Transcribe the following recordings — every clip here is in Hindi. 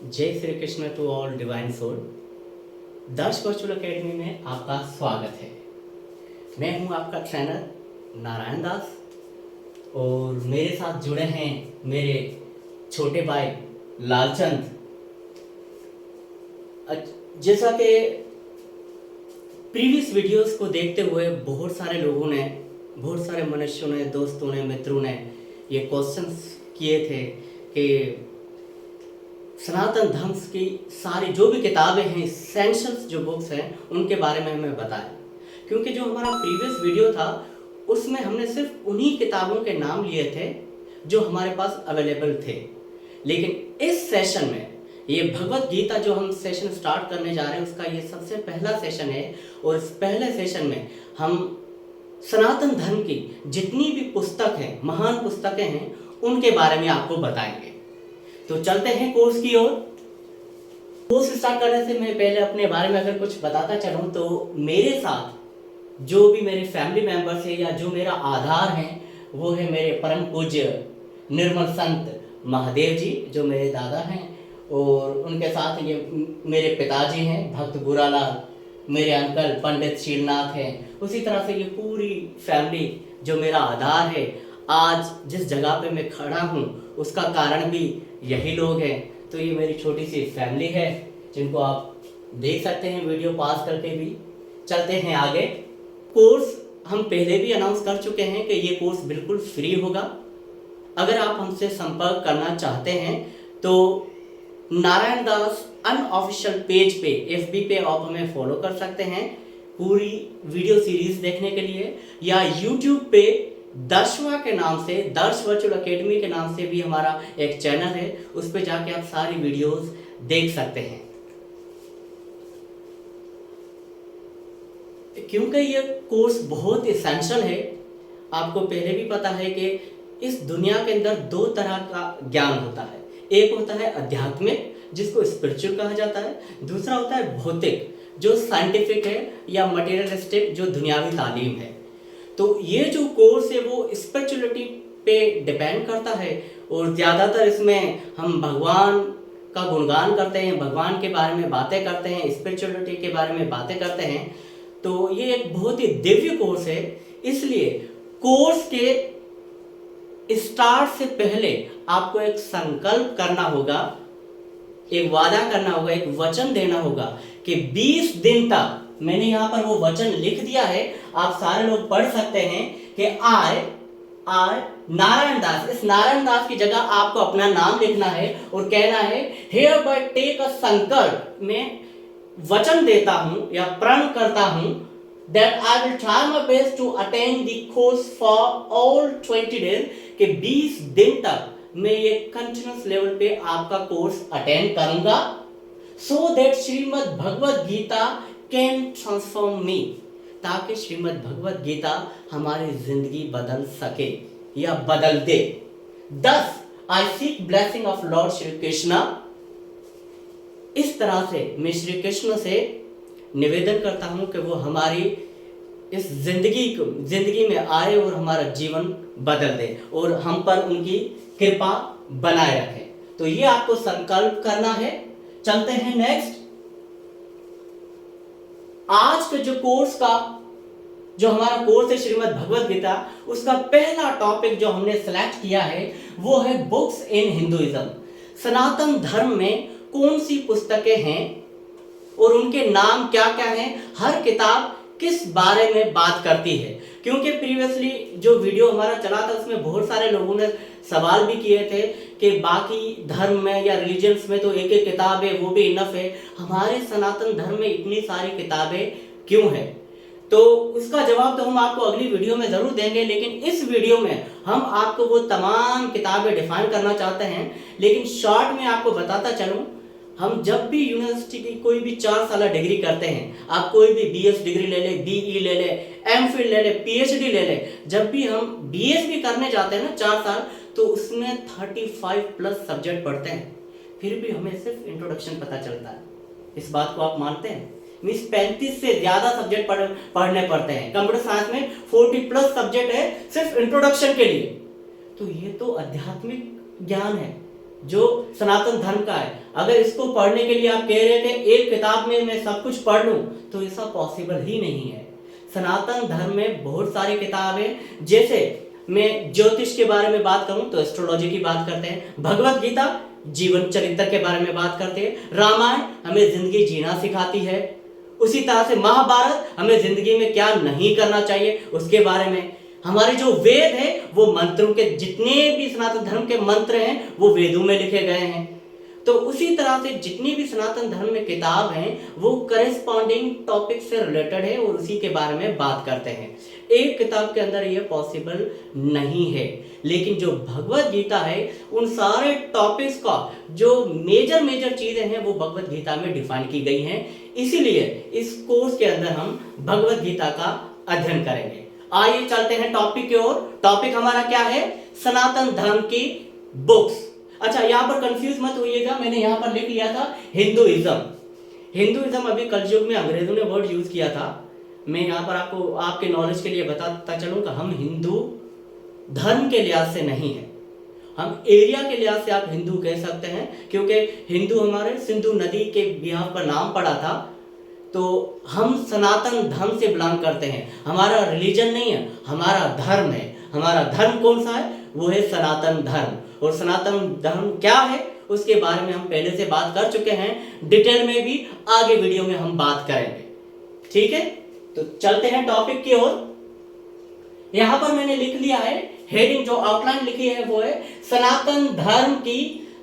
जय Shri Krishna to all divine soul. Darsh virtual academy में आपका स्वागत है। मैं हूं आपका ट्रेनर नारायण दास और मेरे साथ जुड़े हैं मेरे छोटे भाई लालचंद। जैसा कि प्रीवियस वीडियोस को देखते हुए बहुत सारे लोगों ने, बहुत सारे मनुष्यों ने, दोस्तों ने, मित्रों ने ये क्वेश्चंस किए थे कि सनातन धर्म की सारी जो भी किताबें हैं, एसेंशियल्स जो बुक्स हैं, उनके बारे में हमें बताएं। क्योंकि जो हमारा प्रीवियस वीडियो था उसमें हमने सिर्फ उन्हीं किताबों के नाम लिए थे जो हमारे पास अवेलेबल थे। लेकिन इस सेशन में ये भगवत गीता जो हम सेशन स्टार्ट करने जा रहे हैं उसका ये सबसे पहला सेशन है और इस पहले सेशन में हम सनातन धर्म की जितनी भी पुस्तक हैं, महान पुस्तकें हैं, उनके बारे में आपको बताएंगे। तो चलते हैं कोर्स की ओर। कोर्स स्टार्ट करने से मैं पहले अपने बारे में अगर कुछ बताता चलूं तो मेरे साथ जो भी मेरे फैमिली मेंबर्स हैं या जो मेरा आधार है वो है मेरे परम पूज्य निर्मल संत महादेव जी जो मेरे दादा हैं, और उनके साथ ये मेरे पिताजी हैं भक्त बुरालाल, मेरे अंकल पंडित शीलनाथ हैं। उसी तरह से ये पूरी फैमिली जो मेरा आधार है। आज जिस जगह पे मैं खड़ा हूँ उसका कारण भी यही लोग हैं। तो ये मेरी छोटी सी फैमिली है जिनको आप देख सकते हैं वीडियो पास करके भी। चलते हैं आगे। कोर्स हम पहले भी अनाउंस कर चुके हैं कि ये कोर्स बिल्कुल फ्री होगा। अगर आप हमसे संपर्क करना चाहते हैं तो नारायण दास अनऑफिशियल पेज पे FB पे आप हमें फॉलो कर सकते हैं पूरी वीडियो सीरीज देखने के लिए, या YouTube पे दर्शवा के नाम से, दर्श वर्चुअल एकेडमी के नाम से भी हमारा एक चैनल है, उस पर जाके आप सारी वीडियोस देख सकते हैं। क्योंकि ये कोर्स बहुत एसेंशियल है। आपको पहले भी पता है कि इस दुनिया के अंदर दो तरह का ज्ञान होता है। एक होता है आध्यात्मिक जिसको स्पिरिचुअल कहा जाता है, दूसरा होता है भौतिक जो साइंटिफिक है या मटेरियलिस्टिक जो दुनियावी तालीम है। तो ये जो कोर्स है वो स्पिरिचुअलिटी पे डिपेंड करता है और ज़्यादातर इसमें हम भगवान का गुणगान करते हैं, भगवान के बारे में बातें करते हैं, स्पिरिचुअलिटी के बारे में बातें करते हैं। तो ये एक बहुत ही दिव्य कोर्स है। इसलिए कोर्स के स्टार्ट से पहले आपको एक संकल्प करना होगा, एक वादा करना होगा, एक वचन देना होगा कि 20 दिन तक, मैंने यहाँ पर वो वचन लिख दिया है, आप सारे लोग पढ़ सकते हैं कि आय नारायण दास। इस नारायण दास की जगह आपको अपना नाम लिखना है और कहना है हियर बाय टेक अ संकल्प, मैं वचन देता हूं या प्रण करता हूं that I will try my best to attain the course for all 20 days, कि 20 दिन तक मैं ये कंटिन्यूस लेवल पे आपका कोर्स अटेंड करूंगा, so that Shrimad Bhagavad Gita can transform me, ताकि श्रीमद् भगवत गीता हमारी जिंदगी बदल सके या बदल दे। 10 आई seek blessing of Lord Shri Krishna. इस तरह से मैं श्री कृष्ण से निवेदन करता हूं कि वो हमारी इस जिंदगी में आए और हमारा जीवन बदल दे और हम पर उनकी कृपा बनाए रखें। तो ये आपको संकल्प करना है। चलते हैं नेक्स्ट। आज के जो हमारा कोर्स है श्रीमद् भगवत गीता, उसका पहला टॉपिक जो हमने सेलेक्ट किया है वो है बुक्स इन हिंदुइज्म। सनातन धर्म में कौन सी पुस्तकें हैं और उनके नाम क्या क्या हैं, हर किताब किस बारे में बात करती है। क्योंकि प्रीवियसली जो वीडियो हमारा चला था उसमें बहुत सारे लोगों ने सवाल भी किए थे कि बाकी धर्म में या रिलीजन्स में तो एक एक किताब है, वो भी इनफ है, हमारे सनातन धर्म में इतनी सारी किताबें क्यों हैं? तो उसका जवाब तो हम आपको अगली वीडियो में जरूर देंगे, लेकिन इस वीडियो में हम आपको वो तमाम किताबें डिफाइन करना चाहते हैं। लेकिन शॉर्ट में आपको बताता चलूं, हम जब भी यूनिवर्सिटी की कोई भी 4 साल डिग्री करते हैं, आप कोई भी BS डिग्री ले ले, BE ले ले, MPhil ले ले, PhD ले ले, जब भी हम BS भी करने जाते हैं ना 4 साल, तो उसमें 35+ सब्जेक्ट पढ़ते हैं, फिर भी हमें सिर्फ इंट्रोडक्शन पता चलता है। इस बात को आप मानते हैं? मीन्स 35 से ज्यादा सब्जेक्ट पढ़ने पड़ते हैं। कंप्यूटर साइंस में 40+ सब्जेक्ट है सिर्फ इंट्रोडक्शन के लिए। तो ये तो आध्यात्मिक ज्ञान है, जो सनातन धर्म का है, अगर इसको पढ़ने के लिए आप कह रहे थे एक किताब में मैं सब कुछ पढ़ लूं, तो ऐसा पॉसिबल ही नहीं है। सनातन धर्म में बहुत सारी किताबें, जैसे मैं ज्योतिष के बारे में बात करूं तो एस्ट्रोलॉजी की बात करते हैं, भगवत गीता जीवन चरित्र के बारे में बात करते हैं, रामायण हमें जिंदगी जीना सिखाती है, उसी तरह से महाभारत हमें जिंदगी में क्या नहीं करना चाहिए उसके बारे में, हमारे जो वेद है वो मंत्रों के, जितने भी सनातन धर्म के मंत्र हैं वो वेदों में लिखे गए हैं। तो उसी तरह से जितनी भी सनातन धर्म में किताब हैं वो करेस्पॉन्डिंग टॉपिक से रिलेटेड है और उसी के बारे में बात करते हैं। एक किताब के अंदर ये पॉसिबल नहीं है, लेकिन जो भगवत गीता है उन सारे टॉपिक्स का जो मेजर चीजें हैं वो भगवत गीता में डिफाइन की गई हैं। इसीलिए इस कोर्स के अंदर हम भगवत गीता का अध्ययन करेंगे। आइए चलते हैं टॉपिक की ओर। टॉपिक हमारा क्या है? सनातन धर्म की बुक्स। अच्छा, यहाँ पर कंफ्यूज मत होइएगा, मैंने यहाँ पर लिख लिया था हिंदुइज्म। हिंदुइज्म अभी कलयुग में अंग्रेजों ने वर्ड यूज किया था। मैं यहाँ पर आपको आपके नॉलेज के लिए बताता चलूँ कि हम हिंदू धर्म के लिहाज से नहीं है, हम एरिया के लिहाज से आप हिंदू कह सकते हैं, क्योंकि हिंदू हमारे सिंधु नदी के बिहार पर नाम पड़ा था। तो हम सनातन धर्म से बिलोंग करते हैं, हमारा रिलीजन नहीं है, हमारा धर्म है। हमारा धर्म कौन सा है? वो है सनातन धर्म। और सनातन धर्म क्या है उसके बारे में हम पहले से बात कर चुके हैं, डिटेल में भी आगे वीडियो में हम बात करेंगे। ठीक है, तो चलते हैं टॉपिक की ओर। यहां पर मैंने लिख लिया है, हेडिंग जो आउटलाइन लिखी है वो है सनातन धर्म की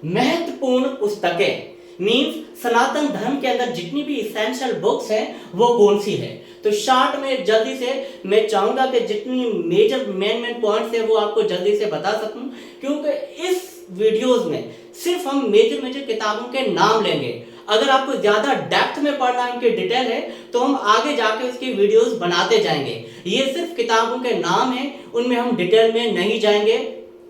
महत्वपूर्ण पुस्तकें। मींस सनातन धर्म के अंदर जितनी भी इसेंशियल बुक्स हैं वो कौन सी है। तो शॉर्ट में जल्दी से मैं चाहूंगा कि जितनी मेन पॉइंट्स है वो आपको जल्दी से बता सकूं, क्योंकि इस वीडियोस में सिर्फ हम मेजर किताबों के नाम लेंगे। अगर आपको ज्यादा डेप्थ में पढ़ना है, उनकी डिटेल है, तो हम आगे जाके उसकी वीडियोस बनाते जाएंगे। ये सिर्फ किताबों के नाम हैं, उनमें हम डिटेल में नहीं जाएंगे,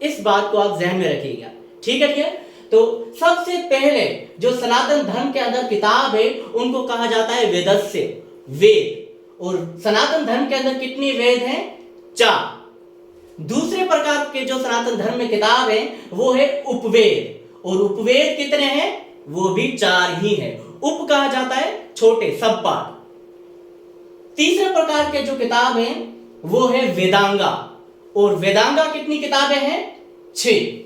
इस बात को आप ध्यान में रखिएगा। ठीक है भैया? तो सबसे पहले जो सनातन धर्म के अंदर किताब है उनको कहा जाता है वेदस्य, वेद। और सनातन धर्म के अंदर कितनी वेद हैं? 4। दूसरे प्रकार के जो सनातन धर्म में किताब है वो है उपवेद। और उपवेद कितने हैं? वो भी 4 ही है। उप कहा जाता है छोटे, सब पाठ। तीसरे प्रकार के जो किताब है वो है वेदांगा। और वेदांगा कितनी किताबें हैं? 6।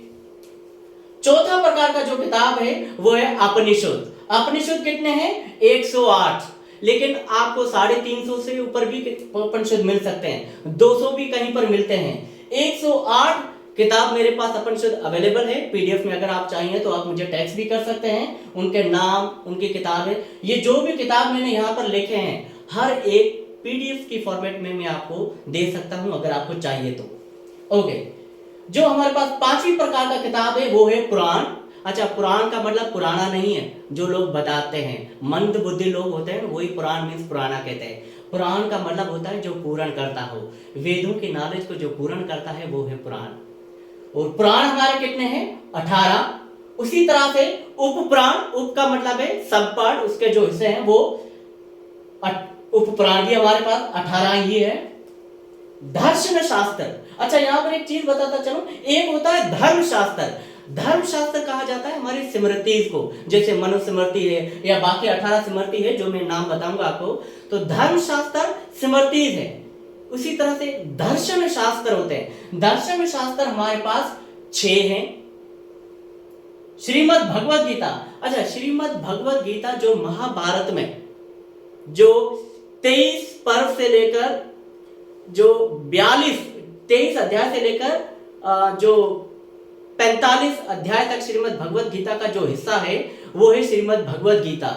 चौथा प्रकार का जो किताब है वो है उपनिषद। उपनिषद कितने हैं? 108। लेकिन आपको 350 से ऊपर भी उपनिषद मिल सकते हैं, 200 भी कहीं पर मिलते हैं। 108 किताब मेरे पास उपनिषद अवेलेबल है पीडीएफ में, अगर आप चाहिए तो आप मुझे टेक्स्ट भी कर सकते हैं। उनके नाम, उनकी किताबें, ये जो भी किताब मैंने यहाँ पर लिखे हैं हर एक पीडीएफ की फॉर्मेट में मैं आपको दे सकता हूँ अगर आपको चाहिए तो। ओके, जो हमारे पास 5वीं प्रकार का किताब है वो है पुराण। अच्छा, पुराण का मतलब पुराना नहीं है, जो लोग बताते हैं, मंद बुद्धि लोग होते हैं वही पुराण मीन्स पुराना कहते हैं। पुराण का मतलब होता है जो पूर्ण करता हो, वेदों की नॉलेज को जो पूर्ण करता है वो है पुराण। और पुराण हमारे कितने हैं? 18। उसी तरह से उपपुराण, उप का मतलब है सब पाठ, उसके जो हिस्से हैं वो उपपुराण भी हमारे पास 18 ही है। दर्शन शास्त्र। अच्छा, यहाँ पर एक चीज बताता चलो, एक होता है धर्म शास्त्र। धर्म शास्त्र कहा जाता है हमारी स्मृति को, जैसे मनु स्मृति है या बाकी 18 स्मृति है जो मैं नाम बताऊंगा आपको। तो धर्म शास्त्र स्मृति है। उसी तरह से दर्शन शास्त्र होते हैं। दर्शन शास्त्र हमारे पास 6 हैं। श्रीमद् भगवत गीता। अच्छा, श्रीमद् भगवत गीता जो महाभारत में जो 23 पर्व से लेकर जो 23 अध्याय से लेकर जो 45 अध्याय तक श्रीमद् भगवत गीता का जो हिस्सा है वो है श्रीमद् भगवत गीता।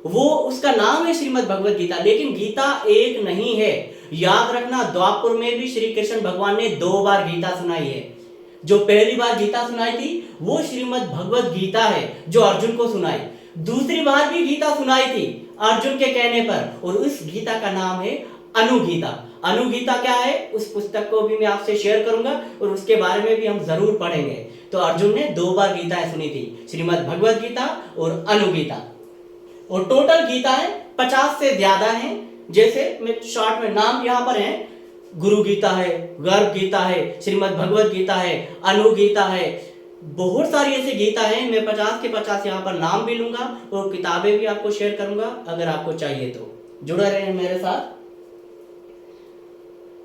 वो उसका नाम है श्रीमद् भगवत गीता, लेकिन गीता एक नहीं है। याद रखना, द्वापर में भी श्री कृष्ण भगवान ने 2 बार गीता सुनाई है। जो पहली बार गीता सुनाई थी वो श्रीमद् भगवत गीता है जो अर्जुन को सुनाई। दूसरी बार भी गीता सुनाई थी अर्जुन के कहने पर, और उस गीता का नाम है अनुगीता। अनुगीता क्या है उस पुस्तक को भी मैं आपसे शेयर करूंगा और उसके बारे में भी हम जरूर पढ़ेंगे। तो अर्जुन ने 2 बार गीताएं सुनी थी, श्रीमद् भगवत गीता और अनुगीता। और टोटल गीताएं 50 से ज्यादा हैं। जैसे मैं शॉर्ट में नाम यहाँ पर हैं, गुरु गीता है, गर्भ गीता है, श्रीमद् भगवत गीता है, अनुगीता है, बहुत सारी ऐसी गीता हैं, मैं 50 के 50 यहाँ पर नाम भी लूंगा और किताबें भी आपको शेयर करूंगा अगर आपको चाहिए तो जुड़े रहें मेरे साथ।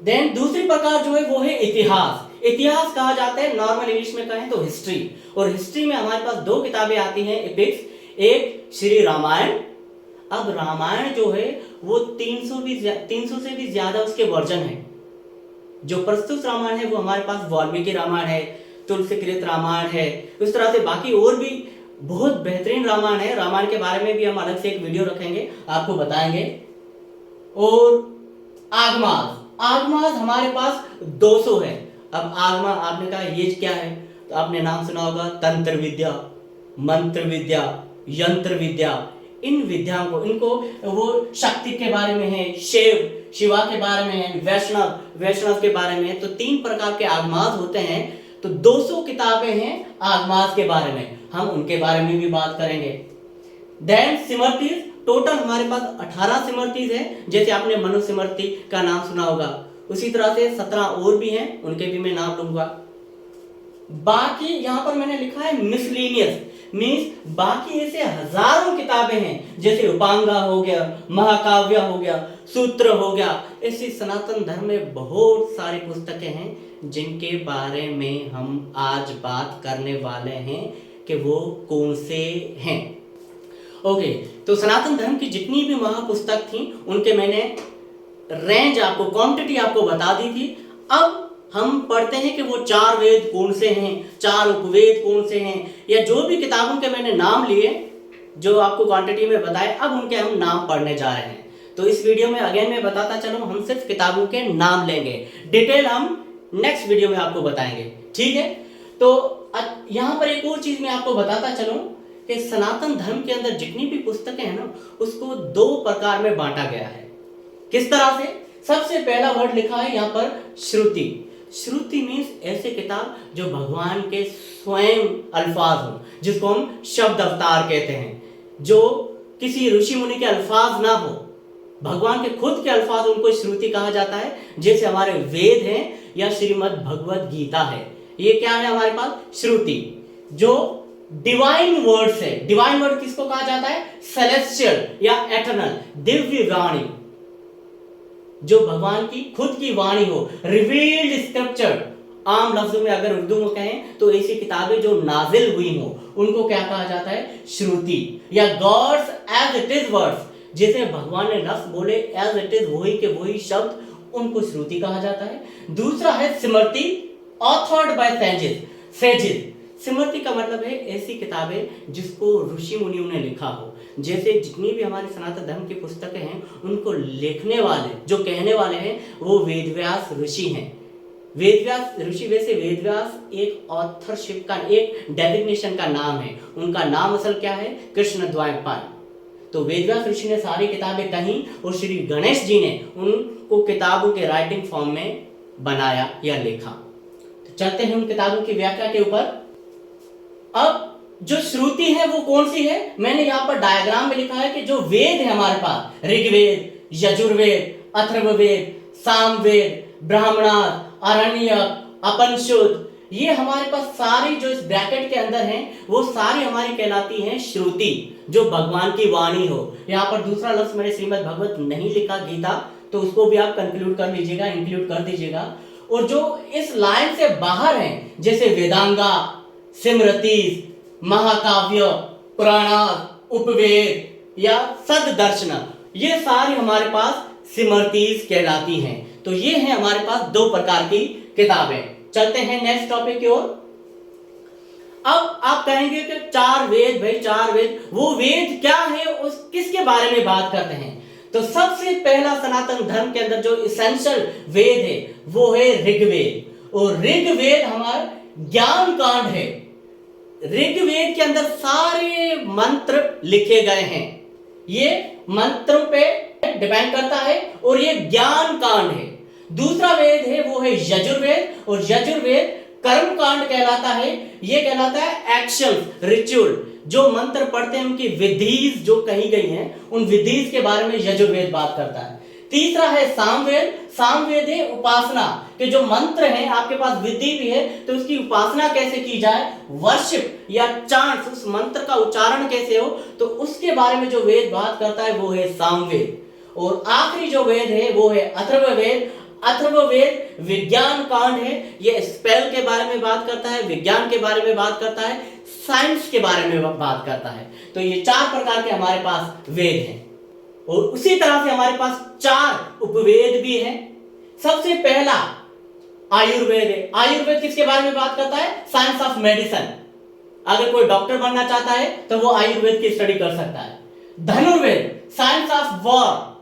देन दूसरी प्रकार जो है वो है इतिहास। इतिहास कहा जाता है, नॉर्मल इंग्लिश में कहें तो हिस्ट्री। और हिस्ट्री में हमारे पास दो किताबें आती हैं एपिक्स, एक श्री रामायण। अब रामायण जो है वो 300 से भी ज्यादा उसके वर्जन है। जो प्रस्तुत रामायण है वो हमारे पास वाल्मीकि रामायण है, तुलसीकृत रामायण है, उस तरह से बाकी और भी बहुत बेहतरीन रामायण है। रामायण के बारे में भी हम अलग से एक वीडियो रखेंगे, आपको बताएंगे। और आगमास, आगमास हमारे पास 200 है। अब आगमा आपने कहा ये क्या है, तो आपने नाम सुना होगा तंत्र विद्या, मंत्र विद्या, यंत्र विद्या। इन विद्याओं को, इनको वो शक्ति के बारे में है, शिवा के बारे में है, वैष्णव के बारे में है। तो 3 प्रकार के आगमास होते हैं। तो 200 किताबें हैं आगमास के बारे में, हम उनके बारे में भी बात करेंगे। देन सिमरतीज, टोटल हमारे पास 18 सिमरतीज है। जैसे आपने मनुस्मृति का नाम सुना होगा, उसी तरह से 17 और भी हैं, उनके भी मैं नाम लूंगा। बाकी यहां पर मैंने लिखा है मिसलेनियस, मीन्स बाकी ऐसे हजारों किताबें हैं, जैसे उपांगा हो गया, महाकाव्य हो गया, सूत्र हो गया। ऐसी सनातन धर्म में बहुत सारी पुस्तकें हैं जिनके बारे में हम आज बात करने वाले हैं कि वो कौन से हैं। ओके, तो सनातन धर्म की जितनी भी महापुस्तक थी उनके मैंने रेंज आपको, क्वांटिटी आपको बता दी थी। अब हम पढ़ते हैं कि वो 4 वेद कौन से हैं, 4 उपवेद कौन से हैं, या जो भी किताबों के मैंने नाम लिए जो आपको क्वांटिटी में बताए, अब उनके हम नाम पढ़ने जा रहे हैं। तो इस वीडियो में अगेन मैं बताता चलूं, हम सिर्फ किताबों के नाम लेंगे, डिटेल हम नेक्स्ट वीडियो में आपको बताएंगे, ठीक है। तो यहाँ पर एक और चीज मैं आपको बताता चलूं कि सनातन धर्म के अंदर जितनी भी पुस्तकें हैं ना, उसको 2 प्रकार में बांटा गया है। किस तरह से? सबसे पहला वर्ड लिखा है यहाँ पर श्रुति। श्रुति मीन्स ऐसे किताब जो भगवान के स्वयं अल्फाज हो, जिसको हम शब्द अवतार कहते हैं, जो किसी ऋषि मुनि के अल्फाज ना हो, भगवान के खुद के अल्फाज, उनको श्रुति कहा जाता है। जैसे हमारे वेद हैं या श्रीमद् भगवद गीता है, ये क्या है हमारे पास? श्रुति। जो डिवाइन वर्ड्स है, डिवाइन वर्ड किसको कहा जाता है? सेलेस्टियल या एटर्नल, दिव्य वाणी, जो भगवान की खुद की वाणी हो, रिवील्ड स्क्रिप्चर। आम लफ्जों में अगर उर्दू में कहें तो ऐसी किताबें जो नाजिल हुई हो, उनको क्या कहा जाता है? श्रुति। या God's as it is words, जैसे भगवान ने लफ्ज बोले एज इट इज, वही के वही शब्द, उनको श्रुति कहा जाता है। दूसरा है स्मृति, ऑथर्ड बाय सेजेस। स्मृति का मतलब है ऐसी किताबें जिसको ऋषि मुनियों ने लिखा हो। जैसे जितनी भी हमारी सनातन धर्म की पुस्तकें हैं, उनको लिखने वाले, जो कहने वाले हैं, वो वेदव्यास ऋषि हैं। वेदव्यास ऋषि, वैसे वेदव्यास एक ऑथरशिप का, एक डेजिग्नेशन का नाम है। उनका नाम असल क्या है? कृष्णद्वैपायन। तो वेदव्यास ऋषि ने सारी किताबें कहीं और श्री गणेश जी ने उनको किताबों के राइटिंग फॉर्म में बनाया या लिखा। तो चलते हैं उन किताबों की व्याख्या के ऊपर। अब जो श्रुति है वो कौन सी है? मैंने यहाँ पर डायग्राम में लिखा है कि जो वेद है हमारे पास, ऋग्वेद, यजुर्वेद, अथर्ववेद, सामवेद, ब्राह्मणाद, आरण्यक, उपनिषद, ये हमारे पास सारी जो इस ब्रैकेट के अंदर हैं, वो सारी हमारी कहलाती हैं श्रुति, जो भगवान की वाणी हो। यहाँ पर दूसरा लफ्ज मैंने श्रीमद् भगवत नहीं लिखा, गीता, तो उसको भी आप कंक्लूड कर लीजिएगा, इंक्लूड कर दीजिएगा। और जो इस लाइन से बाहर हैं, जैसे वेदांगा, स्मृति, महाकाव्य, पुराण, उपवेद या सद्दर्शन, ये सारी हमारे पास स्मृतिज कहलाती हैं। तो ये है हमारे पास 2 प्रकार की किताबें। चलते हैं नेक्स्ट टॉपिक की ओर। अब आप कहेंगे कि 4 वेद, भाई 4 वेद, वो वेद क्या है, उस किसके बारे में बात करते हैं? तो सबसे पहला सनातन धर्म के अंदर जो इसेंशियल वेद है वो है ऋग्वेद। और ऋग्वेद हमारा ज्ञान कांड है। ऋग्वेद के अंदर सारे मंत्र लिखे गए हैं, ये मंत्रों पे डिपेंड करता है, और ये ज्ञान कांड है। दूसरा वेद है वो है यजुर्वेद, और यजुर्वेद कर्म कांड कहलाता है। ये कहलाता है एक्शन, रिचुअल, जो मंत्र पढ़ते हैं उनकी विधिज जो कही गई हैं, उन विधिज के बारे में यजुर्वेद बात करता है। तीसरा है सामवेद। सामवेद है उपासना के जो मंत्र हैं, आपके पास विधि भी है तो उसकी उपासना कैसे की जाए, वर्शिप या चांट्स, उस मंत्र का उच्चारण कैसे हो, तो उसके बारे में जो वेद बात करता है वो है सामवेद। और आखिरी जो वेद है वो है अथर्ववेद। अथर्ववेद विज्ञान कांड है, ये स्पेल के बारे में बात करता है, विज्ञान के बारे में बात करता है, साइंस के बारे में बात करता है। तो ये 4 प्रकार के हमारे पास वेद हैं। और उसी तरह से हमारे पास 4 उपवेद भी हैं। सबसे पहला आयुर्वेद है। आयुर्वेद किसके बारे में बात करता है, साइंस ऑफ मेडिसिन। अगर कोई डॉक्टर बनना चाहता है तो वो आयुर्वेद की स्टडी कर सकता है। धनुर्वेद, साइंस ऑफ वॉर,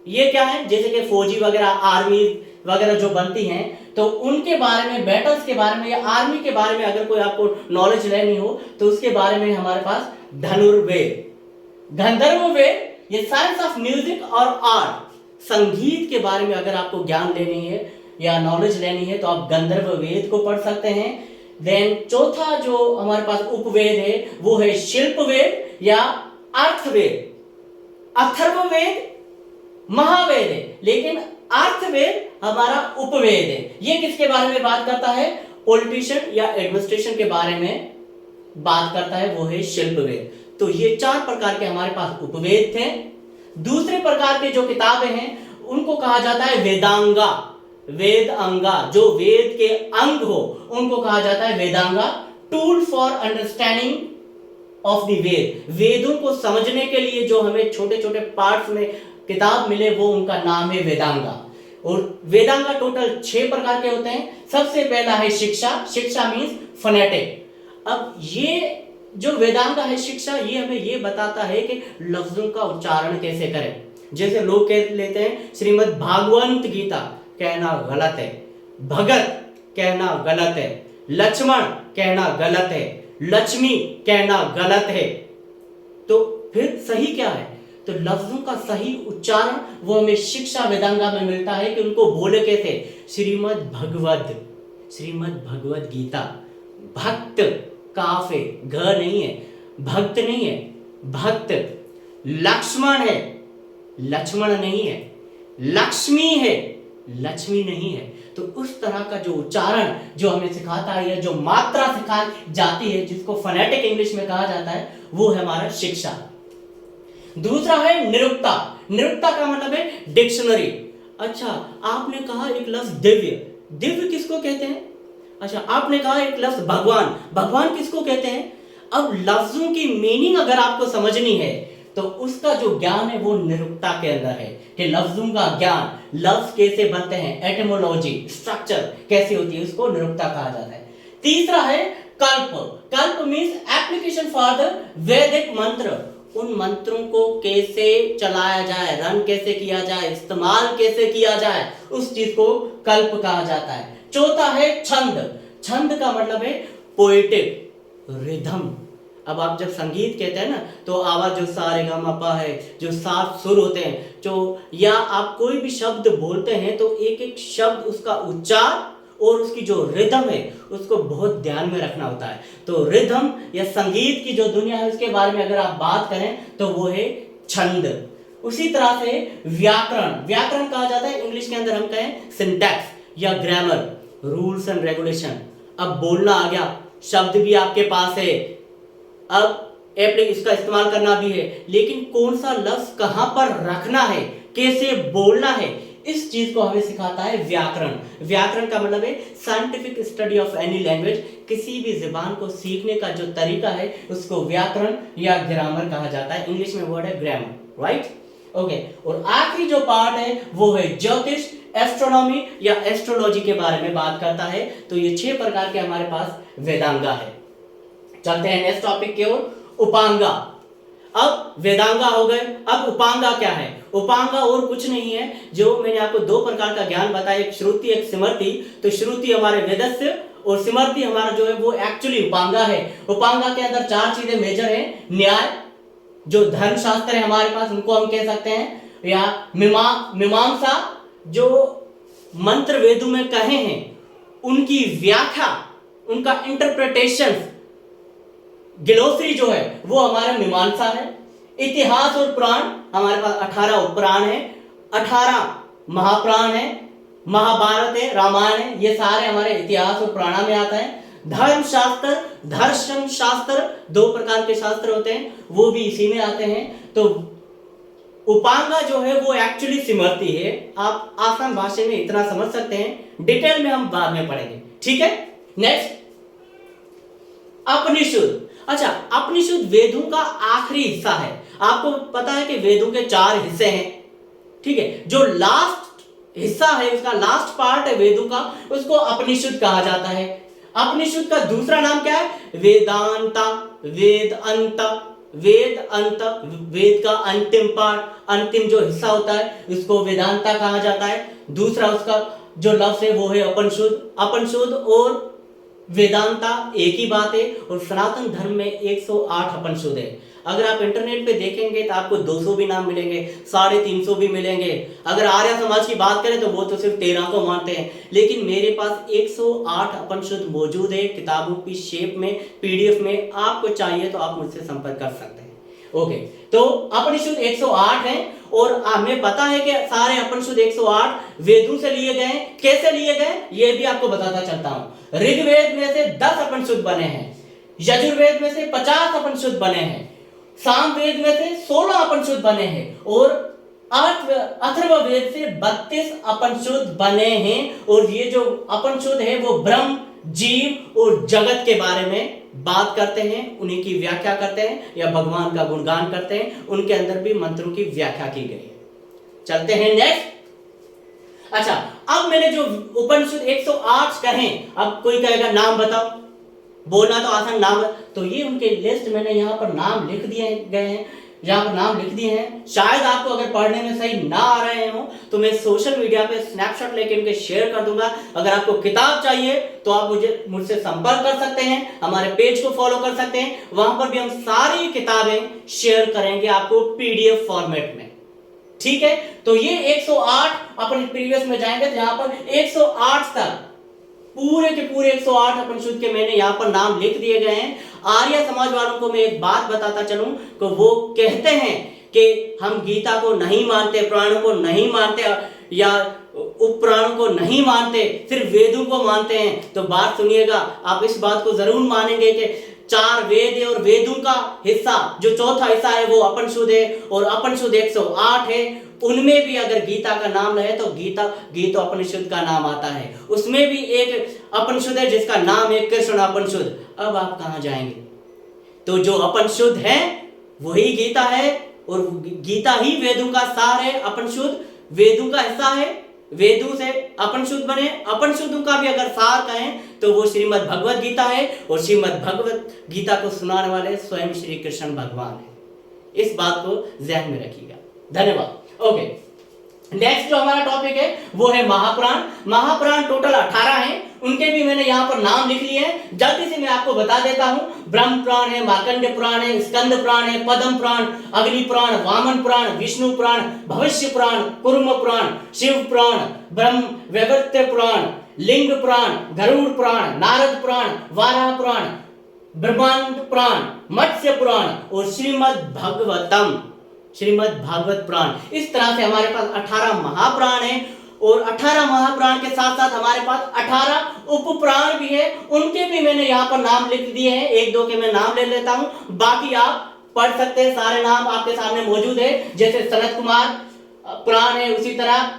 ये क्या है, जैसे कि फौजी वगैरह, आर्मी वगैरह जो बनती हैं, तो उनके बारे में, बैटल्स के बारे में या आर्मी के बारे में अगर कोई आपको नॉलेज लेनी हो तो उसके बारे में हमारे पास धनुर्वेद। गंधर्ववेद, ये साइंस ऑफ म्यूजिक और आर्ट, संगीत के बारे में अगर आपको ज्ञान लेनी है या नॉलेज लेनी है तो आप गंधर्ववेद को पढ़ सकते हैं। देन चौथा जो हमारे पास उपवेद है वो है शिल्पवेद या अर्थवेद। अथर्ववेद महावेद है, लेकिन अर्थवेद हमारा उपवेद है। ये किसके बारे में बात करता है, पॉलिटिशियन या एडमिनिस्ट्रेशन के बारे में बात करता है, वो है शिल्पवेद। तो ये 4 प्रकार के हमारे पास उपवेद थे। दूसरे प्रकार के जो किताबें हैं उनको कहा जाता है वेदांगा। वेद अंगा, जो वेद के अंग हो उनको कहा जाता है Vedanga. Tool for understanding of the Veda, वेदों को समझने के लिए जो हमें छोटे छोटे पार्ट्स में किताब मिले वो उनका नाम है वेदांगा। और वेदांगा टोटल 6 प्रकार के होते हैं। सबसे पहला है शिक्षा। शिक्षा मींस फोनेटिक। अब ये जो वेदांगा है शिक्षा, ये हमें ये बताता है कि लफ्जों का उच्चारण कैसे करें। जैसे लोग कह लेते हैं श्रीमद् भागवत गीता, कहना गलत है। भगत कहना गलत है। लक्ष्मण कहना गलत है। लक्ष्मी कहना गलत है। तो फिर सही क्या है, तो लफ्जों का सही उच्चारण वो हमें शिक्षा वेदांगा में मिलता है कि उनको बोले कैसे। श्रीमद् भगवत गीता, भक्त काफ है, घ नहीं है, भक्त नहीं है, भक्त। लक्ष्मण है, लक्ष्मण नहीं है। लक्ष्मी है, लक्ष्मी नहीं है। तो उस तरह का जो उच्चारण जो हमें सिखाता है या जो मात्रा सिखाई जाती है, जिसको फोनेटिक इंग्लिश में कहा जाता है, वो है हमारा शिक्षा। दूसरा है निरुक्ता। निरुक्ता का मतलब है डिक्शनरी। अच्छा, आपने कहा एक लफ्ज दिव्य, दिव्य किसको कहते हैं? अच्छा, आपने कहा एक लफ्ज भगवान, भगवान किसको कहते हैं? अब लफ्जों की मीनिंग अगर आपको समझनी है तो उसका जो ज्ञान है वो निरुक्ता के अंदर है, कि लफ्जों का ज्ञान, लफ्ज कैसे बनते हैं, एटिमोलॉजी, स्ट्रक्चर कैसे होती है, उसको निरुक्ता कहा जाता है। तीसरा है कल्प। कल्प मींस एप्लीकेशन फॉर द वैदिक मंत्र। उन मंत्रों को कैसे चलाया जाए, रन कैसे किया जाए, इस्तेमाल कैसे किया जाए, उस चीज को कल्प कहा जाता है। चौथा है छंद। छंद का मतलब है पोएटिक, रिदम। अब आप जब संगीत कहते हैं ना, तो आवाज जो सा रे गा मा पा है, जो 7 सुर होते हैं, जो या आप कोई भी शब्द बोलते हैं तो एक एक शब्द उसका उच्चार और उसकी जो रिदम है उसको बहुत ध्यान में रखना होता है। तो रिदम या संगीत की जो दुनिया है उसके बारे में अगर आप बात करें तो वो है छंद। उसी तरह से व्याकरण। व्याकरण कहा जाता है, इंग्लिश के अंदर हम कहें सिंटैक्स या ग्रामर, रूल्स एंड रेगुलेशन। अब बोलना आ गया, शब्द भी आपके पास है, अब इसका इस्तेमाल करना भी है, लेकिन कौन सा लफ्ज कहां पर रखना है, कैसे बोलना है, इस चीज को हमें सिखाता है व्याकरण। व्याकरण का मतलब है scientific study of any language. किसी भी जुबान को सीखने का जो तरीका है उसको व्याकरण या ग्रामर कहा जाता है। इंग्लिश में वर्ड है ग्रामर, राइट? ओके। और आखिरी जो पार्ट है वो है ज्योतिष, एस्ट्रोनॉमी या एस्ट्रोलॉजी के बारे में बात करता है। तो ये 6 प्रकार के हमारे पास वेदांगा है। चलते हैं नेक्स्ट टॉपिक की ओर, उपांगा। अब वेदांगा हो गए, अब उपांगा क्या है? उपांगा और कुछ नहीं है, जो मैंने आपको 2 प्रकार का ज्ञान बताया, एक श्रुति एक स्मृति। तो श्रुति हमारे वेदस्य और स्मृति हमारा जो है वो एक्चुअली उपांगा है। उपांगा के अंदर 4 चीजें मेजर हैं। न्याय, जो धर्मशास्त्र है हमारे पास, उनको हम कह सकते हैं, या मीमांसा, जो मंत्र वेदों में कहे हैं उनकी व्याख्या, उनका इंटरप्रिटेशन, ग्लोसरी जो है वो हमारा मीमांसा है। इतिहास और पुराण, हमारे पास 18 उपपुराण है। 18 महापुराण है, महाभारत है, रामायण है, ये सारे हमारे इतिहास और पुराण में आता है। धर्मशास्त्र, दर्शन शास्त्र, दो प्रकार के शास्त्र होते हैं, वो भी इसी में आते हैं। तो उपांगा जो है वो एक्चुअली सिमरती है, आप आसान भाषा में इतना समझ सकते हैं, डिटेल में हम बाद में पढ़ेंगे, ठीक है। नेक्स्ट अपनिषद। अच्छा, अपनिषद वेदों का आखिरी हिस्सा है। आपको पता है कि वेदों के 4 हिस्से हैं, ठीक है। जो लास्ट हिस्सा है, उसका लास्ट पार्ट है वेदों का, उसको अपनिषद कहा जाता है। अपनिषद का दूसरा नाम क्या है? वेदांता, वेद अंत, वेद अंत, वेद का अंतिम पार्ट, अंतिम जो हिस्सा होता है उसको वेदांता कहा जाता है। दूसरा उसका जो लफ्ज है वो है अपनिषद। अपनिषद और वेदांता एक ही बात है। और सनातन धर्म में 108 अपनिषद है। अगर आप इंटरनेट पे देखेंगे तो आपको 200 भी नाम मिलेंगे, 350 भी मिलेंगे। अगर आर्य समाज की बात करें तो वो तो सिर्फ 13 को मानते हैं, लेकिन मेरे पास 108 उपनिषद मौजूद है किताबों की शेप में, पीडीएफ में। आपको चाहिए तो आप मुझसे संपर्क कर सकते हैं। ओके, तो उपनिषद 108 हैं और हमें पता है कि सारे उपनिषद 108 वेदों से लिए गए। कैसे लिए गए ये भी आपको बताता चलता हूं। ऋग्वेद में से 10 उपनिषद बने हैं, यजुर्वेद में से 50 उपनिषद बने हैं, सामवेद में से 16 उपनिषद बने हैं और अथर्ववेद से 32 उपनिषद बने हैं। और ये जो उपनिषद है वो ब्रह्म, जीव और जगत के बारे में बात करते हैं, उन्हीं की व्याख्या करते हैं या भगवान का गुणगान करते हैं। उनके अंदर भी मंत्रों की व्याख्या की गई है। चलते हैं नेक्स्ट। अच्छा, अब मैंने जो उपनिषद 108 कहे, अब कोई कहेगा नाम बताओ, बोलना तो आसान नाम है, तो ये उनके लिस्ट मैंने यहाँ पर नाम लिख दिए गए हैं, यहाँ पर नाम लिख दिए हैं। शायद आपको अगर पढ़ने में सही ना आ रहे हो तो मैं सोशल मीडिया पे स्नैपशॉट लेके इनके शेयर कर दूंगा। अगर आपको किताब चाहिए तो आप मुझसे संपर्क कर सकते हैं, हमारे पेज को फॉलो कर सकते हैं, वहां पर भी हम सारी किताबें शेयर करेंगे आपको पीडीएफ फॉर्मेट में, ठीक है। तो ये 108 अपने प्रीवियस में जाएंगे तो यहाँ पर 108 तक पूरे के पूरे 108 उपनिषद के मैंने यहाँ पर नाम लिख दिए गए हैं। आर्य समाज वालों को मैं एक बात बताता चलूं कि वो कहते हैं कि हम गीता को नहीं मानते, पुराणों को नहीं मानते या उपपुराणों को नहीं मानते, सिर्फ वेदों को मानते हैं। तो बात सुनिएगा, आप इस बात को जरूर मानेंगे कि 4 वेद है और वेदों का हिस्सा जो चौथा हिस्सा है वो उपनिषद है और उपनिषद 108 है। उनमें भी अगर गीता का नाम है तो गीता उपनिषद का नाम आता है। उसमें भी एक उपनिषद है जिसका नाम है कृष्ण उपनिषद। अब आप कहां जाएंगे? तो जो उपनिषद है वही गीता है और गीता ही वेदों का सार है। उपनिषद वेदों का हिस्सा है, वेदों से उपनिषद बने। उपनिषदों का भी अगर सार कहें तो वो श्रीमद् भगवत गीता है और श्रीमद् भगवत गीता को सुनाने वाले स्वयं श्री कृष्ण भगवान है। इस बात को ध्यान में रखिएगा। धन्यवाद। ओके, नेक्स्ट जो हमारा टॉपिक है वो है महापुराण। महापुराण टोटल 18 हैं, उनके भी मैंने यहाँ पर नाम लिख लिए हैं। जल्दी से मैं आपको बता देता हूँ। ब्रह्म पुराण है, मार्कंडेय पुराण है, स्कंद पुराण है, पद्म पुराण, अग्नि पुराण, वामन पुराण, विष्णु पुराण, भविष्य पुराण, कुर्म पुराण, शिव पुराण, ब्रह्म वैवर्त पुराण, लिंग पुराण, गरुड़ पुराण, नारद पुराण, वाराह पुराण, ब्रह्मांड पुराण, मत्स्य पुराण और श्रीमद् भागवत पुराण। इस तरह से हमारे पास 18 महापुराण है और 18 महापुराण के साथ साथ हमारे पास 18 उपपुराण भी है। उनके भी मैंने यहाँ पर नाम लिख दिए हैं, एक दो के मैं नाम ले लेता हूँ, बाकी आप पढ़ सकते हैं। सारे नाम आपके सामने मौजूद है, जैसे सनत कुमार पुराण है, उसी तरह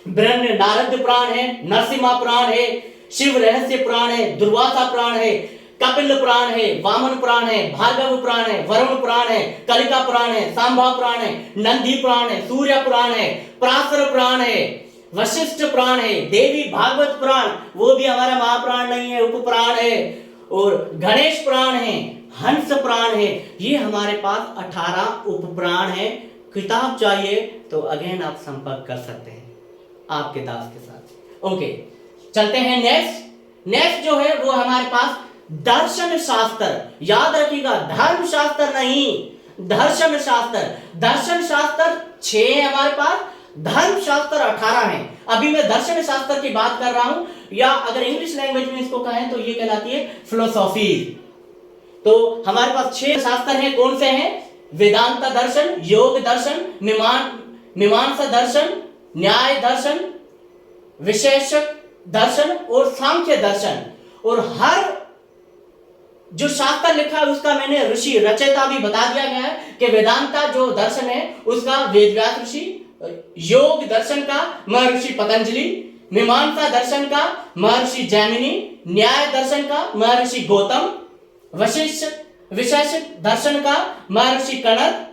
ब्रह्म नारद पुराण है, नरसिम्हा पुराण है, शिव रहस्य पुराण है, दुर्वासा पुराण है, कपिल पुराण है, वामन पुराण है, भार्गव पुराण है, वरुण पुराण है, कलिका पुराण है, सांबा पुराण है, नंदी पुराण है, सूर्य पुराण है, पराशर पुराण है, वशिष्ठ पुराण है, देवी भागवत पुराण, वो भी हमारा महापुराण नहीं है, उपपुराण है, और गणेश पुराण है, हंस पुराण है। ये हमारे पास 18 उपपुराण है। किताब चाहिए तो अगेन आप संपर्क कर सकते हैं आपके दास के साथ। ओके, चलते हैं नेक्स्ट जो है वो हमारे पास दर्शन शास्त्र। याद रखिएगा, धर्म शास्त्र नहीं, दर्शन शास्त्र। दर्शन शास्त्र 6 है हमारे पास, धर्म शास्त्र 18 है। अभी मैं दर्शन शास्त्र की बात कर रहा हूं, या अगर इंग्लिश लैंग्वेज में इसको कहें तो ये कहलाती है फिलोसॉफी। तो हमारे पास 6 शास्त्र हैं। कौन से हैं? वेदांत दर्शन, योग दर्शन, मीमांसा दर्शन, न्याय दर्शन, विशेषक दर्शन और सांख्य दर्शन। और हर जो शास्त्र लिखा है उसका मैंने ऋषि रचयिता भी बता दिया गया है कि वेदांता जो दर्शन है उसका वेदव्यास ऋषि, योग दर्शन का महर्षि पतंजलि, मीमांसा दर्शन का महर्षि जैमिनी, न्याय दर्शन का महर्षि गौतम, विशेष दर्शन का महर्षि कणद,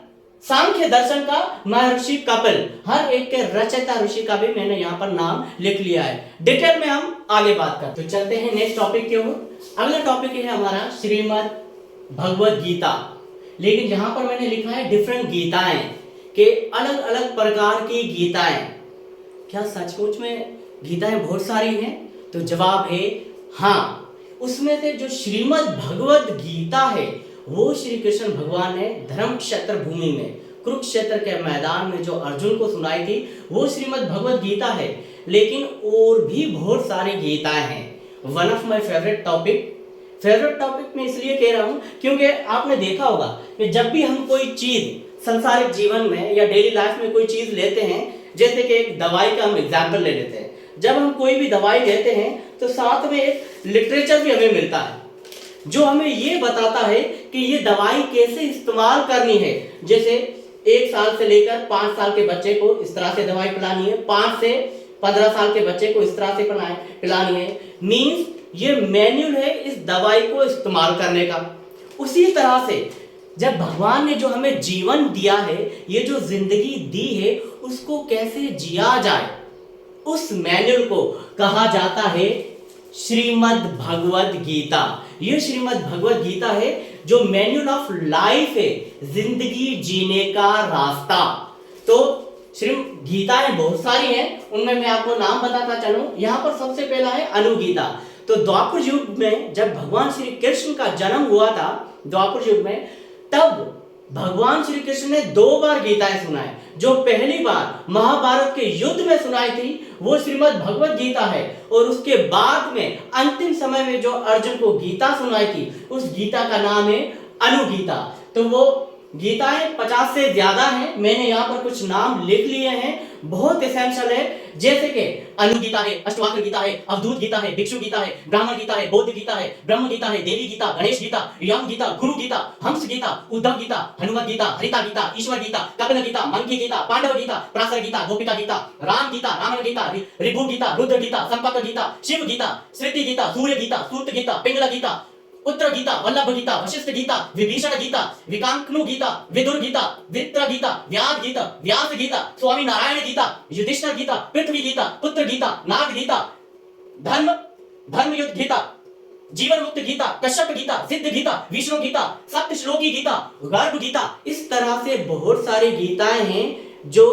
सांख्य दर्शन का महर्षि कपिल। हर एक के रचयिता ऋषि का भी मैंने यहाँ पर नाम लिख लिया है। डिटेल में हम आगे बात करते हैं। तो चलते हैं नेक्स्ट टॉपिक की ओर। अगला टॉपिक है हमारा श्रीमद् भगवद गीता। लेकिन यहाँ पर मैंने लिखा है डिफरेंट गीताएं, के अलग अलग प्रकार की गीताएं। क्या सचमुच में गीताएं बहुत सारी हैं? तो जवाब है हाँ। उसमें से जो श्रीमद् भगवद गीता है वो श्री कृष्ण भगवान ने धर्म क्षेत्र भूमि में, कुरुक्षेत्र के मैदान में जो अर्जुन को सुनाई थी वो श्रीमद् भगवद गीता है। लेकिन और भी बहुत सारी गीताएं हैं। One of my favourite topic में इसलिए कह रहा हूं क्योंकि आपने देखा होगा कि जब भी हम कोई चीज संसारिक जीवन में या डेली लाइफ में कोई चीज लेते हैं, जैसे कि एक दवाई का हम एग्जाम्पल ले लेते हैं। जब हम कोई भी दवाई लेते हैं तो साथ में एक लिटरेचर भी हमें मिलता है जो हमें ये बताता है कि ये दवाई कैसे इस्तेमाल करनी है। जैसे 1 साल से लेकर 5 साल के बच्चे को इस तरह से दवाई पिलानी है, 5 से 15 साल के बच्चे को इस तरह से पिलानी है। मीन्स ये मैन्युअल है इस दवाई को इस्तेमाल करने का। उसी तरह से जब भगवान ने जो हमें जीवन दिया है, ये जो जिंदगी दी है, उसको कैसे जिया जाए, उस मैन्युअल को कहा जाता है श्रीमद् भगवद गीता। ये श्रीमद् भगवद गीता है जो मैन्युअल ऑफ लाइफ है, जिंदगी जीने का रास्ता। तो श्री गीताएं बहुत सारी हैं, उनमें मैं आपको नाम बताता चलूं। यहाँ पर सबसे पहला है अनुगीता। तो द्वापर युग में जब भगवान श्री कृष्ण का जन्म हुआ था, द्वापर युग में, तब भगवान श्री कृष्ण ने 2 बार गीताएं सुनाई। जो पहली बार महाभारत के युद्ध में सुनाई थी वो श्रीमद् भगवद गीता है, और उसके बाद में अंतिम समय में जो अर्जुन को गीता सुनाई थी उस गीता का नाम है अनुगीता। तो वो गीताएं 50 से ज्यादा हैं। मैंने यहाँ पर कुछ नाम लिख लिए हैं, बहुत एसेंशियल है। जैसे कि अनुगीता है, अष्टवक्र गीता है, अवधूत गीता है, भिक्षु गीता है, ब्राह्मण गीता है, बौद्ध गीता है, ब्रह्म गीता है, देवी गीता, गणेश गीता, यम गीता, गुरु गीता, हंस गीता, उद्धव गीता, हनुमत गीता, हरिता गीता, ईश्वर गीता, कपिल गीता, मंकी गीता, पांडव गीता, प्रासर गीता, गोपिका गीता, राम गीता, रावण गीता, ऋभु गीता, रुद्र गीता, संपक गीता, शिव गीता, श्रुति गीता, सूर्य गीता, सूत गीता, पिंगला गीता, उत्तर गीता, वल्लभ गीता, वशिष्ठ गीता, विभीषण गीता, विकांकनु गीता, विदुर गीता, वित्र गीता, व्यास गीता, स्वामी नारायण गीता, युधिष्ठिर गीता, पृथ्वी गीता, पुत्र गीता, नाग गीता, धर्म युद्ध गीता, जीवन मुक्त गीता, कश्यप गीता, सिद्ध गीता, विष्णु गीता, सप्त श्लोकी गीता, गर्भ गीता। इस तरह से बहुत सारी गीताएं हैं जो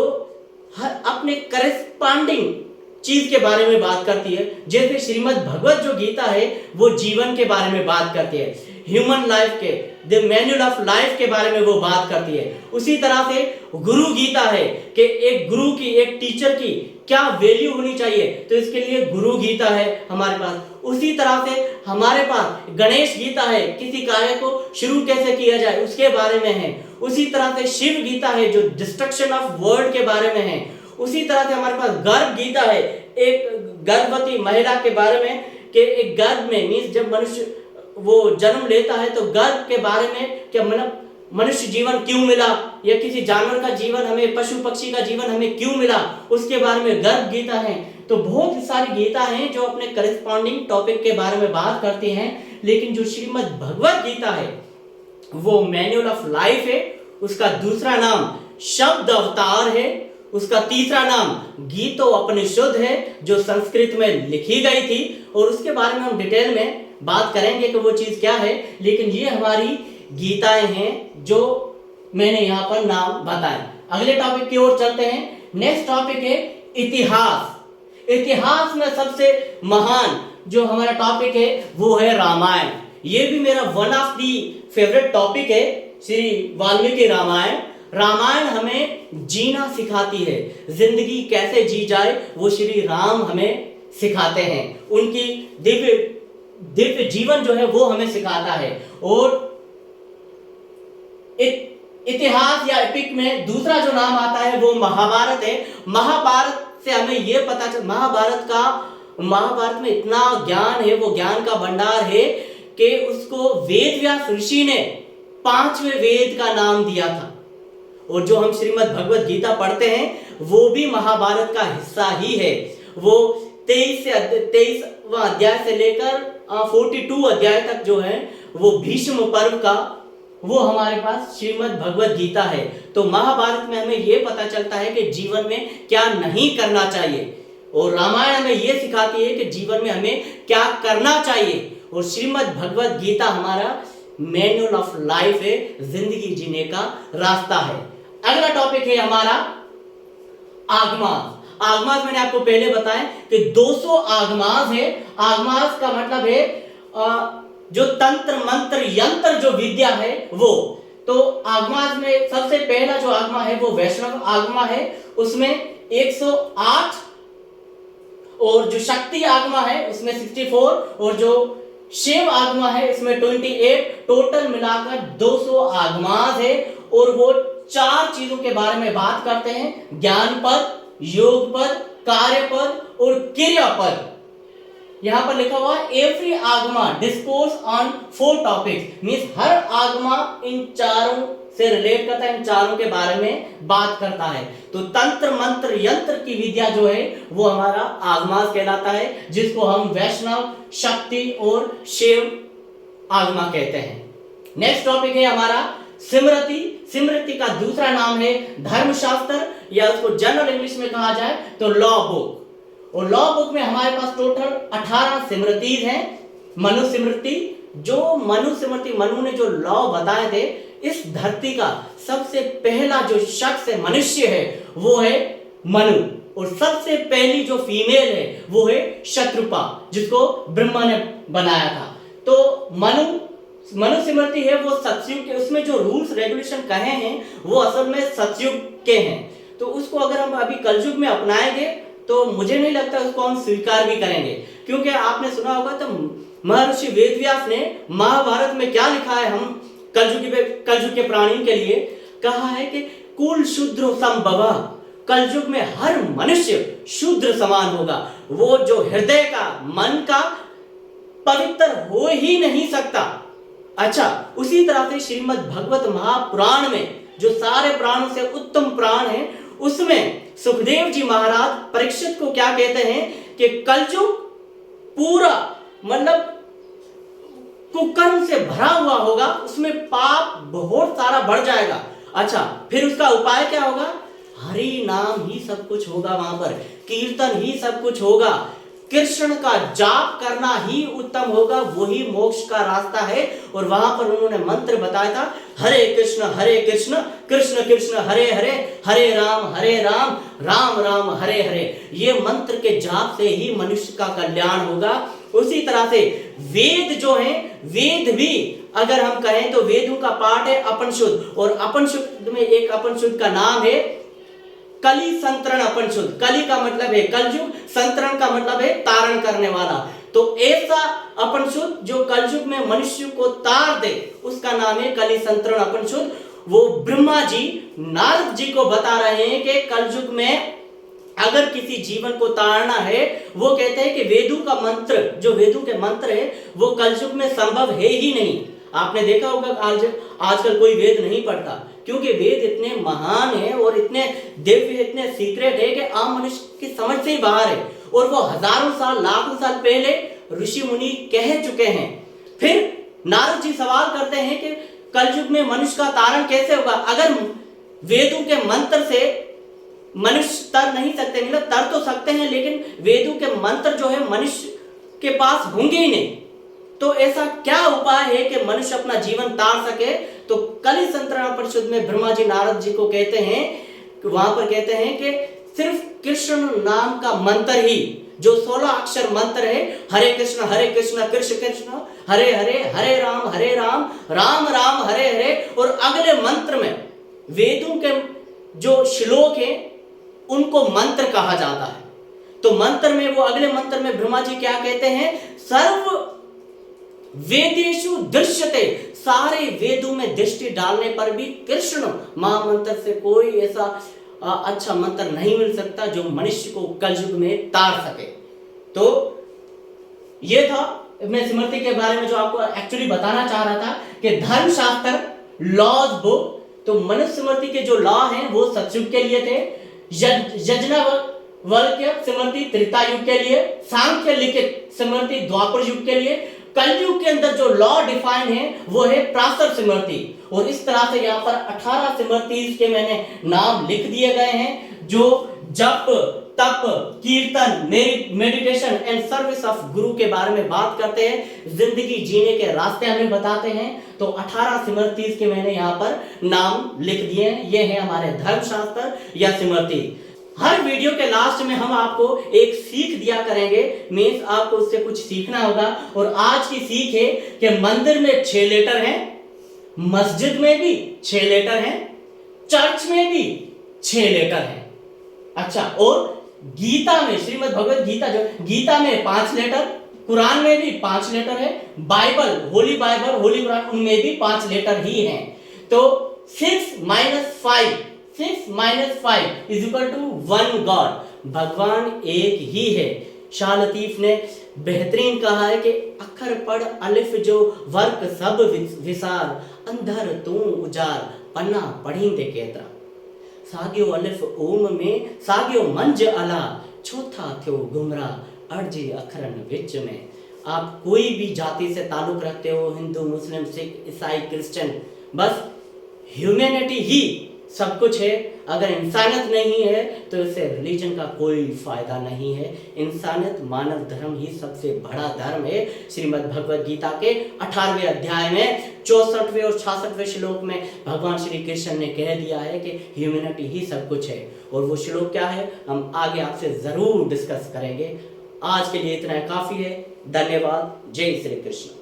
हर अपने करेस्पॉन्डिंग चीज के बारे में बात करती है। जैसे श्रीमद् भगवत जो गीता है वो जीवन के बारे में बात करती है, ह्यूमन लाइफ के, द मैन्युअल ऑफ लाइफ के बारे में वो बात करती है। उसी तरह से गुरु गीता है कि एक गुरु की, एक टीचर की क्या वैल्यू होनी चाहिए, तो इसके लिए गुरु गीता है हमारे पास। उसी तरह से हमारे पास गणेश गीता है, किसी कार्य को शुरू कैसे किया जाए उसके बारे में है। उसी तरह से शिव गीता है जो डिस्ट्रक्शन ऑफ वर्ल्ड के बारे में है। उसी तरह से हमारे पास गर्भ गीता है, एक गर्भवती महिला के बारे में कि एक गर्भ में मीन्स जब मनुष्य वो जन्म लेता है तो गर्भ के बारे में कि मनुष्य जीवन क्यों मिला, या किसी जानवर का जीवन हमें, पशु पक्षी का जीवन हमें क्यों मिला, उसके बारे में गर्भ गीता है। तो बहुत सारी गीता हैं जो अपने करेस्पॉन्डिंग टॉपिक के बारे में बात करती हैं। लेकिन जो श्रीमद् भगवत गीता है वो मैन्युअल ऑफ लाइफ है। उसका दूसरा नाम शब्द अवतार है। उसका तीसरा नाम गीतो उपनिषद है जो संस्कृत में लिखी गई थी, और उसके बारे में हम डिटेल में बात करेंगे कि वो चीज क्या है। लेकिन ये हमारी गीताएं हैं जो मैंने यहाँ पर नाम बताए। अगले टॉपिक की ओर चलते हैं। नेक्स्ट टॉपिक है इतिहास। इतिहास में सबसे महान जो हमारा टॉपिक है वो है रामायण। ये भी मेरा one of the favourite topic है, श्री वाल्मीकि रामायण। रामायण हमें जीना सिखाती है, जिंदगी कैसे जी जाए वो श्री राम हमें सिखाते हैं। उनकी दिव्य जीवन जो है वो हमें सिखाता है। और इतिहास या एपिक में दूसरा जो नाम आता है वो महाभारत है। महाभारत से हमें ये पता चल, महाभारत में इतना ज्ञान है, वो ज्ञान का भंडार है कि उसको वेद व्यास ऋषि ने 5वें वेद का नाम दिया था। और जो हम श्रीमद् भगवत गीता पढ़ते हैं वो भी महाभारत का हिस्सा ही है। वो 23वां अध्याय से लेकर 42 अध्याय तक जो है वो भीष्म पर्व का वो हमारे पास श्रीमद् भगवत गीता है। तो महाभारत में हमें यह पता चलता है कि जीवन में क्या नहीं करना चाहिए, और रामायण हमें यह सिखाती है कि जीवन में हमें क्या करना चाहिए। और श्रीमद् भगवत गीता हमारा मैनुअल ऑफ लाइफ है, जिंदगी जीने का रास्ता है। अगला टॉपिक है हमारा आगमास। आगमास मैंने आपको पहले बताया कि 200 आगमास है। आगमास का मतलब है जो तंत्र मंत्र यंत्र जो विद्या है वो। तो आगमास में सबसे पहला जो आगमा है वो वैष्णव आगमा है, उसमें 108, और जो शक्ति आगमा है उसमें 64, और जो शिव आगमा है इसमें 28। टोटल मिलाकर 200 आगमास है। और वो 4 चीजों के बारे में बात करते हैं: ज्ञान पद, योग पद, कार्य पद और क्रिया पद। यहां पर लिखा हुआ है every Agama discourse on 4 topics, means हर आगमा इन चारों से रिलेट करता है, इन चारों के बारे में बात करता है। तो तंत्र मंत्र यंत्र की विद्या जो है वो हमारा आगमास कहलाता है, जिसको हम वैष्णव, शक्ति और शिव आगमा कहते हैं। नेक्स्ट टॉपिक है हमारा स्मृति। स्मृति का दूसरा नाम है धर्मशास्त्र, या उसको जनरल इंग्लिश में कहा जाए तो लॉ बुक। और लॉ बुक में हमारे पास टोटल 18 स्मृति हैं। मनु स्मृति, जो मनु स्मृति, मनु ने जो लॉ बताए थे, इस धरती का सबसे पहला जो शख्स है, मनुष्य है, वो है मनु। और सबसे पहली जो फीमेल है वो है शत्रुपा, जिसको ब्रह्मा ने बनाया था। तो मनु स्मृति है वो सतयुग के, उसमें जो रूल्स रेगुलेशन कहे हैं वो असल में सतयुग के हैं। तो उसको अगर हम अभी कलयुग में अपनाएंगे तो मुझे नहीं लगता उसको हम स्वीकार भी करेंगे, क्योंकि आपने सुना होगा तो महर्षि वेदव्यास ने महाभारत में क्या लिखा है, हम कलयुग के प्राणियों के लिए कहा है कि कुल शूद्र संभव, कलयुग में हर मनुष्य शूद्र समान होगा। वो जो हृदय का, मन का पवित्र हो ही नहीं सकता। अच्छा, उसी तरह से श्रीमद् भगवत महापुराण में जो सारे प्राणों से उत्तम प्राण है, उसमें सुखदेव जी महाराज परीक्षित को क्या कहते हैं कि कलयुग पूरा मतलब कुकर्म से भरा हुआ होगा, उसमें पाप बहुत सारा बढ़ जाएगा। अच्छा, फिर उसका उपाय क्या होगा? हरि नाम ही सब कुछ होगा, वहां पर कीर्तन ही सब कुछ होगा, कृष्ण का जाप करना ही उत्तम होगा, वही मोक्ष का रास्ता है। और वहां पर उन्होंने मंत्र बताया था, हरे कृष्ण कृष्ण कृष्ण हरे हरे, हरे राम राम राम हरे हरे। ये मंत्र के जाप से ही मनुष्य का कल्याण होगा। उसी तरह से वेद जो है, वेद भी अगर हम कहें तो वेदों का पाठ है अपनिषद, और अपनिषद में एक अपनिषद का नाम है कली संतरण अपनिषद। कली का मतलब है कलयुग, संतरण का मतलब है तारण करने वाला। तो ऐसा अपनिषद जो कलयुग में मनुष्य को तार दे, उसका नाम है कली संतरण अपनिषद। वो ब्रह्मा जी नारद जी को बता रहे हैं कि कलयुग में अगर किसी जीवन को तारना है, वो कहते हैं कि वेदों का मंत्र, जो वेदों के मंत्र है, वो कलयुग में संभव है ही नहीं। आपने देखा होगा आजकल कोई वेद नहीं पढ़ता, क्योंकि वेद इतने महान है और इतने दिव्य, इतने सीक्रेट है कि आम मनुष्य की समझ से ही बाहर है। और वो हजारों साल, लाखों साल पहले ऋषि मुनि कह चुके हैं। फिर नारद जी सवाल करते हैं कि कलयुग में मनुष्य का तारण कैसे होगा? अगर वेदों के मंत्र से मनुष्य तर नहीं सकते, मतलब तर तो सकते हैं, लेकिन वेदों के मंत्र जो है मनुष्य के पास होंगे ही नहीं, तो ऐसा क्या उपाय है कि मनुष्य अपना जीवन तार सके? तो कली संतरण परिषद में ब्रह्मा जी नारद जी को कहते हैं, वहां पर कहते हैं कि सिर्फ कृष्ण नाम का मंत्र ही, जो 16 अक्षर मंत्र है, हरे कृष्ण कृष्ण कृष्ण हरे हरे, हरे राम राम राम हरे हरे। और अगले मंत्र में वेदों के जो श्लोक है उनको मंत्र कहा जाता है। तो मंत्र में, वो अगले मंत्र में ब्रह्मा जी क्या कहते हैं? सर्व वेदेषु दृश्यते सारे वेदों में दृष्टि डालने पर भी कृष्ण महामंत्र से कोई ऐसा अच्छा मंत्र नहीं मिल सकता जो मनुष्य को कलयुग में तार सके। तो ये था मैं स्मृति के बारे में जो आपको एक्चुअली बताना चाह रहा था कि धर्मशास्त्र लॉज बुक, तो मनुष्य स्मृति के जो लॉ हैं वो सतयुग के लिए थे, यज्ञवल्क्य स्मृति त्रेता युग के लिए, सांख्य लिखित स्मृति द्वापर युग के लिए, कलयुग के अंदर जो लॉ डिफाइन है वो है प्रासर स्मृति। और इस तरह से यहाँ पर 18 स्मृति के मैंने नाम लिख दिए गए हैं जो जप तप कीर्तन मेडिटेशन एंड सर्विस ऑफ गुरु के बारे में बात करते हैं, जिंदगी जीने के रास्ते हमें बताते हैं। तो 18 स्मृति के मैंने यहाँ पर नाम लिख दिए हैं। ये है हमारे धर्मशास्त्र या स्मृति। हर वीडियो के लास्ट में हम आपको एक सीख दिया करेंगे, मीन्स आपको उससे कुछ सीखना होगा। और आज की सीख है कि मंदिर में 6 लेटर हैं, मस्जिद में भी 6 लेटर हैं, चर्च में भी 6 लेटर हैं। अच्छा, और गीता में श्रीमद् भगवत गीता जो गीता में 5 लेटर, कुरान में भी 5 लेटर है, बाइबल होली कुरान उनमें भी 5 लेटर ही हैं। तो 6 - 5 इज इक्वल टू 1 गॉड, भगवान एक ही है। शाह लतीफ ने बेहतरीन कहा है कि अखर पढ़ अलिफ जो वर्क सब विसार, अंधर तू उजार पन्ना पढ़ींदे केतरा, सागियो अलिफ ओम में सागियो मंज अला, चौथा थियो गुमराह अर्जी अखरन विच में। आप कोई भी जाति से ताल्लुक रखते हो, हिंदू मुस्लिम सिख ईसाई क्रिश्चियन, बस ह्यूमैनिटी ही सब कुछ है। अगर इंसानियत नहीं है तो इससे रिलीजन का कोई फायदा नहीं है। इंसानियत मानव धर्म ही सबसे बड़ा धर्म है। श्रीमद् भगवत गीता के 18वें अध्याय में 64वें और 66वें श्लोक में भगवान श्री कृष्ण ने कह दिया है कि ह्यूमैनिटी ही सब कुछ है। और वो श्लोक क्या है हम आगे आपसे जरूर डिस्कस करेंगे। आज के लिए इतना काफी है। धन्यवाद। जय श्री कृष्ण।